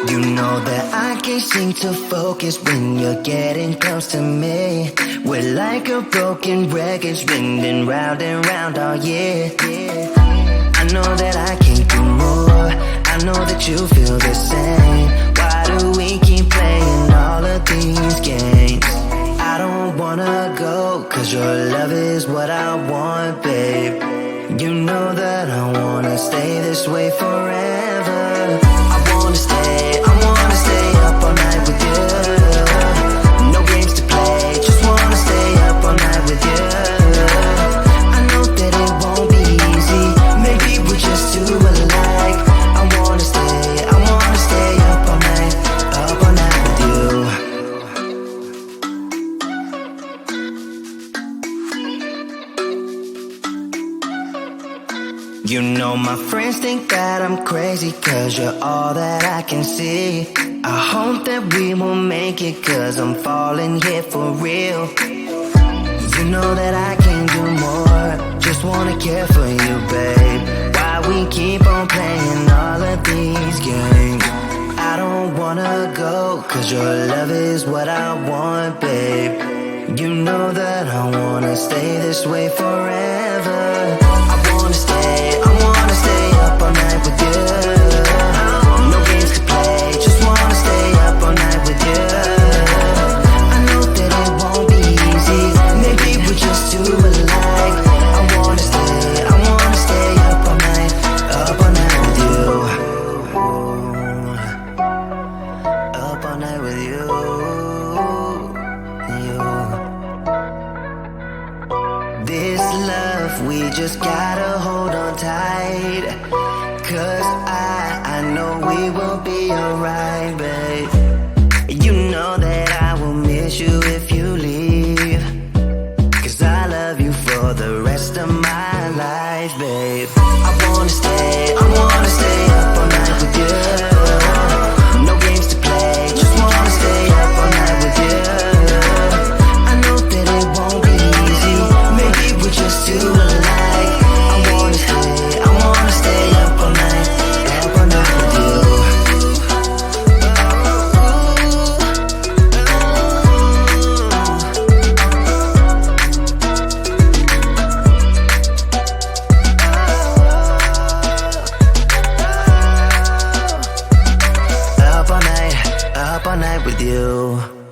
You know that I can't seem to focus when you're getting close to me. We're like a broken record spinning round and round all year. I know that I can't do more. I know that you feel the same. Why do we keep playing all of these games? I don't wanna go, cause your love is what I want, babe. You know that I wanna stay this way forever. I wanna stay up all night with you. No games to play, just wanna stay up all night with you. I know that it won't be easy, maybe we're just too alike. I wanna stay up all night with you. You know my friends think that I'm crazy, cause you're all that I can see. I hope that we will make it, cause I'm falling here for real. You know that I can't do more, just wanna care for you, babe. Why we keep on playing all of these games? I don't wanna go, cause your love is what I want, babe. You know that I wanna stay this way forever. I wanna stay up all night with you. No games to play, just wanna stay up all night with you. I know that it won't be easy, maybe we're just too alike. I wanna stay up all night with you. Up all night with you. This love, we just gotta hold on tight. Cause I know we will be alright, babe. You know that I will miss you if you leave. Cause I love you for the rest of my life, babe. I wanna stay up all night with you. No games to play, just wanna stay up all night with you. I know that it won't be easy, maybe we're just too alike. I wanna stay up all night with you. Up all night with you.